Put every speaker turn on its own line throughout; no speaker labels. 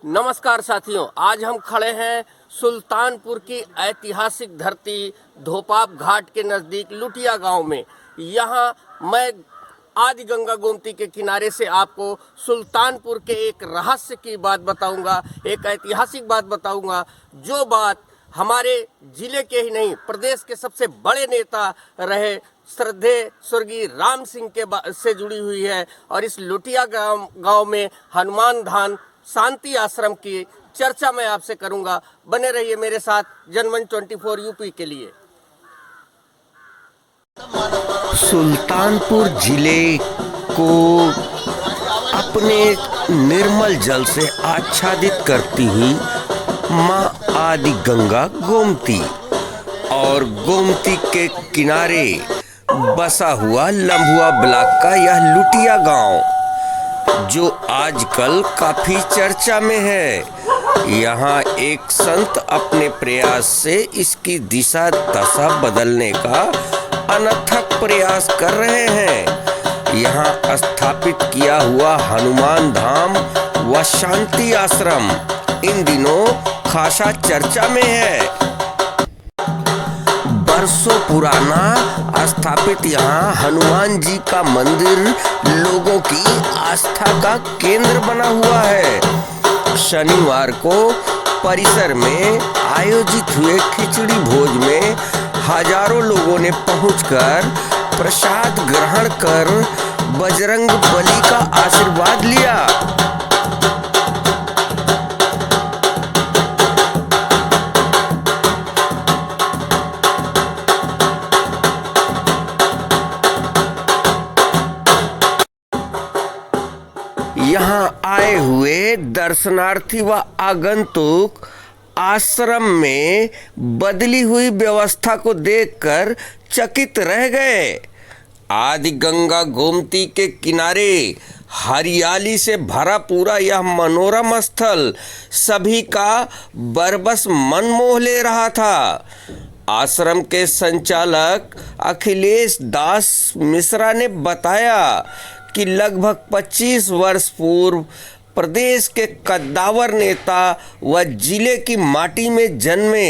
नमस्कार साथियों, आज हम खड़े हैं सुल्तानपुर की ऐतिहासिक धरती धोपाप घाट के नज़दीक लुटिया गांव में। यहाँ मैं आदि गंगा गोमती के किनारे से आपको सुल्तानपुर के एक रहस्य की बात बताऊंगा, एक ऐतिहासिक बात बताऊंगा, जो बात हमारे जिले के ही नहीं प्रदेश के सबसे बड़े नेता रहे श्रद्धेय स्वर्गीय राम सिंह के से जुड़ी हुई है। और इस लुटिया गांव में हनुमान धाम शांति आश्रम की चर्चा मैं आपसे करूंगा। बने रहिए मेरे साथ जनमंच 24 यूपी के लिए।
सुल्तानपुर जिले को अपने निर्मल जल से आच्छादित करती हुई माँ आदि गंगा गोमती और गोमती के किनारे बसा हुआ लम्बुआ ब्लॉक का यह लुटिया गांव, जो आजकल काफी चर्चा में है। यहाँ एक संत अपने प्रयास से इसकी दिशा दशा बदलने का अनथक प्रयास कर रहे हैं। यहाँ स्थापित किया हुआ हनुमान धाम व शांति आश्रम इन दिनों खासा चर्चा में है। बरसों पुराना स्थापित यहाँ हनुमान जी का मंदिर लोगों की आस्था का केंद्र बना हुआ है। शनिवार को परिसर में आयोजित हुए खिचड़ी भोज में हजारों लोगों ने पहुंचकर प्रसाद ग्रहण कर बजरंग बली का आशीर्वाद लिया। यहाँ आए हुए दर्शनार्थी व आगंतुक आश्रम में बदली हुई व्यवस्था को देखकर चकित रह गए। आदि गंगा गोमती के किनारे हरियाली से भरा पूरा यह मनोरम स्थल सभी का बरबस मन मोह ले रहा था। आश्रम के संचालक अखिलेश दास मिश्रा ने बताया कि लगभग 25 वर्ष पूर्व प्रदेश के कद्दावर नेता व जिले की माटी में जन्मे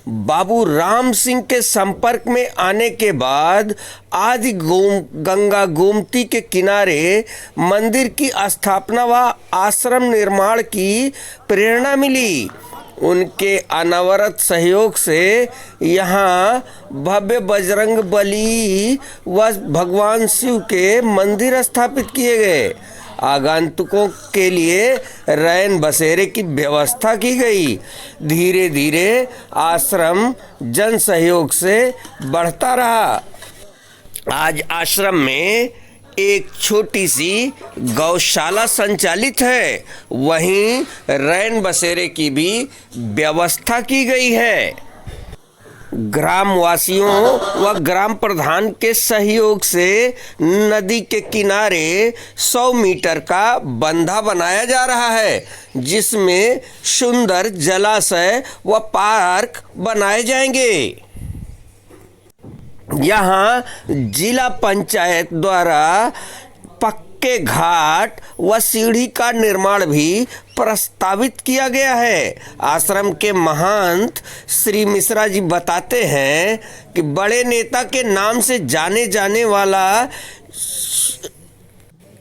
बाबू राम सिंह के संपर्क में आने के बाद आदि गंगा गोमती के किनारे मंदिर की स्थापना व आश्रम निर्माण की प्रेरणा मिली। उनके अनवरत सहयोग से यहाँ भव्य बजरंग बली व भगवान शिव के मंदिर स्थापित किए गए। आगंतुकों के लिए रैन बसेरे की व्यवस्था की गई। धीरे धीरे आश्रम जन सहयोग से बढ़ता रहा। आज आश्रम में एक छोटी सी गौशाला संचालित है, वहीं रैन बसेरे की भी व्यवस्था की गई है। ग्रामवासियों व ग्राम प्रधान के सहयोग से नदी के किनारे 100 मीटर का बंधा बनाया जा रहा है, जिसमें सुंदर जलाशय व पार्क बनाए जाएंगे। यहाँ जिला पंचायत द्वारा पक्के घाट व सीढ़ी का निर्माण भी प्रस्तावित किया गया है। आश्रम के महंत श्री मिश्रा जी बताते हैं कि बड़े नेता के नाम से जाने जाने वाला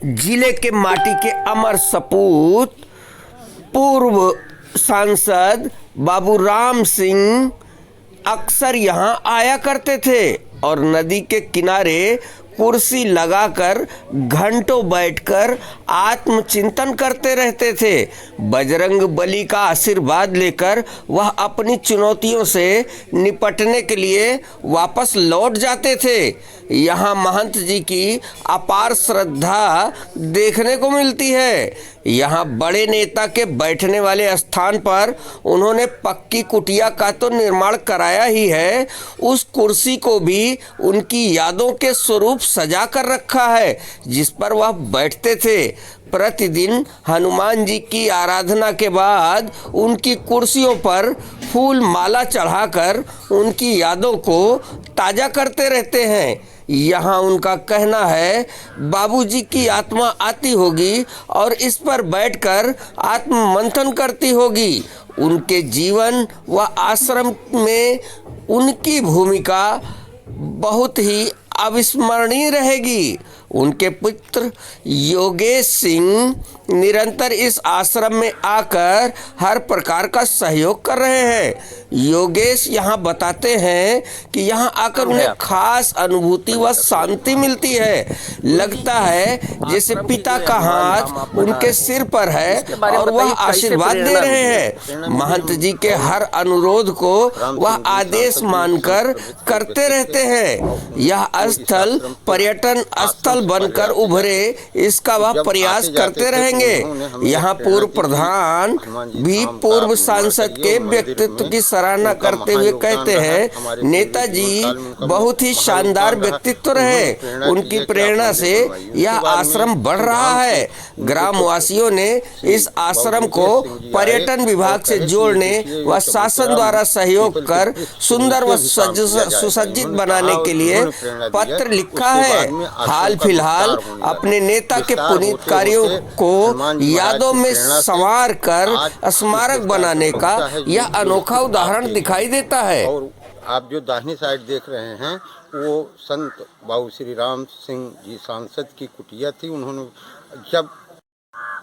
जिले के माटी के अमर सपूत पूर्व सांसद बाबू राम सिंह अक्सर यहाँ आया करते थे और नदी के किनारे कुर्सी लगाकर घंटों बैठकर आत्मचिंतन करते रहते थे। बजरंग बली का आशीर्वाद लेकर वह अपनी चुनौतियों से निपटने के लिए वापस लौट जाते थे। यहाँ महंत जी की अपार श्रद्धा देखने को मिलती है। यहाँ बड़े नेता के बैठने वाले स्थान पर उन्होंने पक्की कुटिया का तो निर्माण कराया ही है, उस कुर्सी को भी उनकी यादों के स्वरूप सजा कर रखा है, जिस पर वह बैठते थे। प्रतिदिन हनुमान जी की आराधना के बाद उनकी कुर्सियों पर फूल माला चढ़ाकर उनकी यादों को ताज़ा करते रहते हैं। यहाँ उनका कहना है बाबूजी की आत्मा आती होगी और इस पर बैठकर आत्म मंथन करती होगी। उनके जीवन व आश्रम में उनकी भूमिका बहुत ही अविस्मरणीय रहेगी। उनके पुत्र योगेश सिंह निरंतर इस आश्रम में आकर हर प्रकार का सहयोग कर रहे हैं। योगेश यहाँ बताते हैं कि यहाँ आकर उन्हें खास अनुभूति व शांति मिलती है। लगता है जैसे पिता का हाथ उनके सिर पर है और वह आशीर्वाद दे रहे हैं। महंत जी के हर अनुरोध को वह आदेश मानकर करते रहते हैं। यह स्थल पर्यटन स्थल बनकर उभरे, इसका वह प्रयास करते रहेंगे। यहाँ पूर्व प्रधान भी पूर्व सांसद के व्यक्तित्व की सराहना करते हुए कहते हैं, नेताजी बहुत ही शानदार व्यक्तित्व रहे। उनकी प्रेरणा से यह आश्रम बढ़ रहा है। ग्रामवासियों ने इस आश्रम को पर्यटन विभाग से जोड़ने व शासन द्वारा सहयोग कर सुंदर व सुसज्जित बनाने के लिए पत्र लिखा है। हाल फिलहाल अपने नेता के पुनीत कार्यों को यादों में संवार कर स्मारक बनाने का यह अनोखा उदाहरण दिखाई देता है।
और आप जो दाहिनी साइड देख रहे हैं वो संत बाबू श्री राम सिंह जी सांसद की कुटिया थी। उन्होंने जब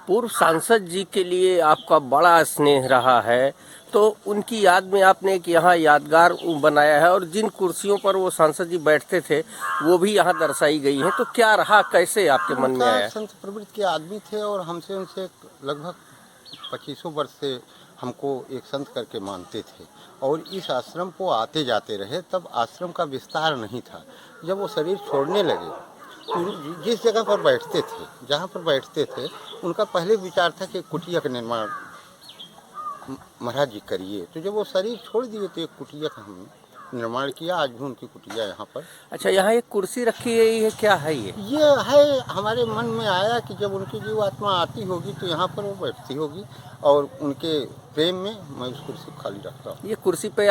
पूर्व सांसद जी के लिए आपका बड़ा स्नेह रहा है, तो उनकी याद में आपने एक यहाँ यादगार बनाया है और जिन कुर्सियों पर वो सांसद जी बैठते थे वो भी यहाँ दर्शाई गई हैं। तो क्या रहा, कैसे आपके मन में आया?
संत प्रवृत्ति के आदमी थे और हमसे उनसे लगभग 25 वर्ष से हमको एक संत करके मानते थे और इस आश्रम को आते जाते रहे। तब आश्रम का विस्तार नहीं था। जब वो शरीर छोड़ने लगे तो जिस जगह पर बैठते थे, जहाँ पर बैठते थे, उनका पहले विचार था कि कुटिया का निर्माण महाराज जी करिए। तो जब वो शरीर छोड़ दिए तो एक कुटिया का हमने निर्माण किया। आज भी उनकी कुटिया यहाँ पर।
अच्छा, यहाँ एक कुर्सी रखी गई है, क्या है ये?
ये है, हमारे मन में आया कि जब उनकी जीव आत्मा आती होगी तो यहाँ पर वो बैठती होगी और उनके प्रेम में मैं उस कुर्सी को खाली रखता हूँ।
ये कुर्सी पे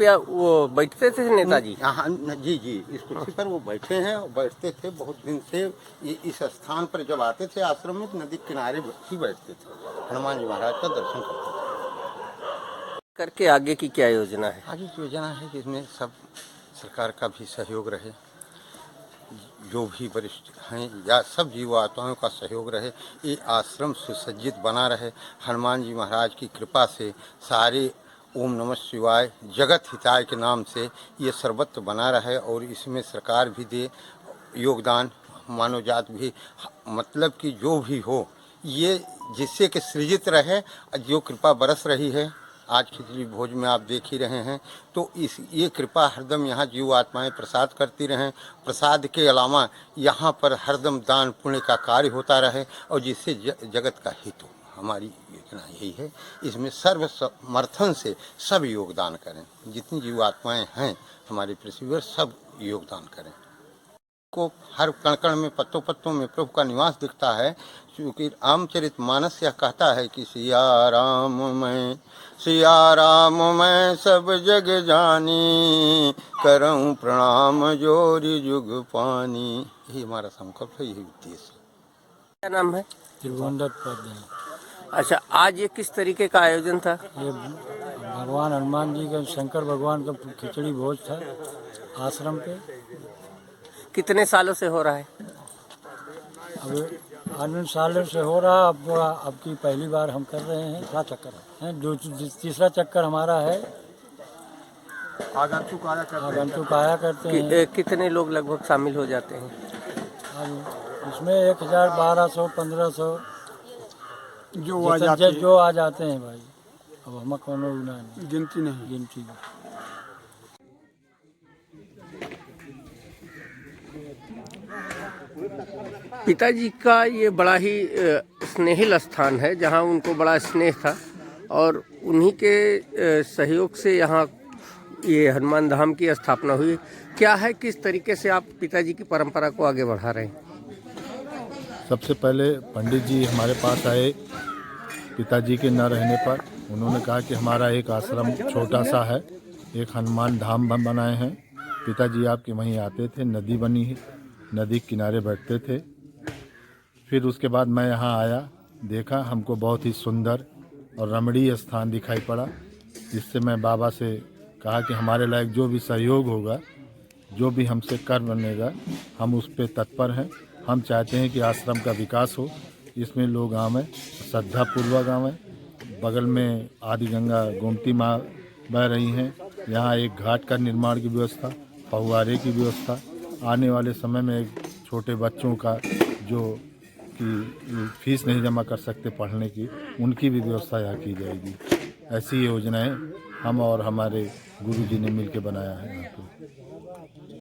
आप वो बैठते थे नेताजी?
हाँ जी जी, इस कुर्सी पर वो बैठे हैं और बैठते थे बहुत दिन से। ये इस स्थान पर जब आते थे आश्रम में तो नदी किनारे ही बैठते थे, हनुमान जी महाराज का दर्शन करते थे।
करके आगे की क्या योजना है?
आगे की योजना है कि इसमें सब सरकार का भी सहयोग रहे, जो भी वरिष्ठ हैं या सब जीवात्माओं का सहयोग रहे। ये आश्रम सुसज्जित बना रहे। हनुमान जी महाराज की कृपा से सारे ओम नमः शिवाय जगत हिताय के नाम से ये सर्वत्र बना रहे और इसमें सरकार भी दे योगदान, मानव जात भी, मतलब कि जो भी हो ये जिससे कि सृजित रहे। जो कृपा बरस रही है आज खिचड़ी भोज में आप देख ही रहे हैं, तो ये कृपा हरदम यहाँ जीव आत्माएं प्रसाद करती रहें। प्रसाद के अलावा यहाँ पर हरदम दान पुण्य का कार्य होता रहे और जिससे जगत का हित हो। हमारी योजना यही है। इसमें सर्व समर्थन से सब योगदान करें। जितनी जीव आत्माएँ हैं हमारे पृथ्वी पर सब योगदान करें। को हर कण कण में पत्तों पत्तों में प्रभु का निवास दिखता है। क्योंकि रामचरित मानस यह कहता है कि सिया राम मैं सब जग जानी, करऊं प्रणाम जोरी जुग पानी। यही हमारा संकल्प है, यही उद्देश्य है।
क्या नाम है?
त्रिभुवनदत्त।
अच्छा, आज ये किस तरीके का आयोजन था?
ये भगवान हनुमान जी का, शंकर भगवान का खिचड़ी भोज था आश्रम पे।
कितने सालों से हो रहा है?
अब 8 सालों से हो रहा। अब की पहली बार हम कर रहे हैं। 7 चक्कर है, तीसरा चक्कर हमारा है। आगंतुक आया करते हैं।
कितने लोग लगभग शामिल हो जाते हैं?
अब इसमें 1000, 1200, 1500 जो आ जाते हैं भाई। अब हम कोनो गिनती नहीं।
पिताजी का ये बड़ा ही स्नेहिल स्थान है, जहाँ उनको बड़ा स्नेह था और उन्हीं के सहयोग से यहाँ ये हनुमान धाम की स्थापना हुई। क्या है, किस तरीके से आप पिताजी की परंपरा को आगे बढ़ा रहे हैं?
सबसे पहले पंडित जी हमारे पास आए पिताजी के न रहने पर। उन्होंने कहा कि हमारा एक आश्रम छोटा सा है, एक हनुमान धाम बनाए हैं पिताजी आपके वहीं आते थे, नदी बनी है, नदी के किनारे बैठते थे। फिर उसके बाद मैं यहाँ आया, देखा, हमको बहुत ही सुंदर और रमणीय स्थान दिखाई पड़ा। इससे मैं बाबा से कहा कि हमारे लायक जो भी सहयोग होगा, जो भी हमसे कर बनेगा, हम उस पर तत्पर हैं। हम चाहते हैं कि आश्रम का विकास हो, इसमें लोग आवें, श्रद्धापूर्वक आवें। बगल में आदि गंगा गोमती माँ बह रही हैं, यहाँ एक घाट का निर्माण की व्यवस्था, फव्वारे की व्यवस्था, आने वाले समय में एक छोटे बच्चों का जो कि फीस नहीं जमा कर सकते पढ़ने की, उनकी भी व्यवस्था यहाँ की जाएगी। ऐसी योजनाएं हम और हमारे गुरुजी ने मिलकर बनाया है यहाँ पे।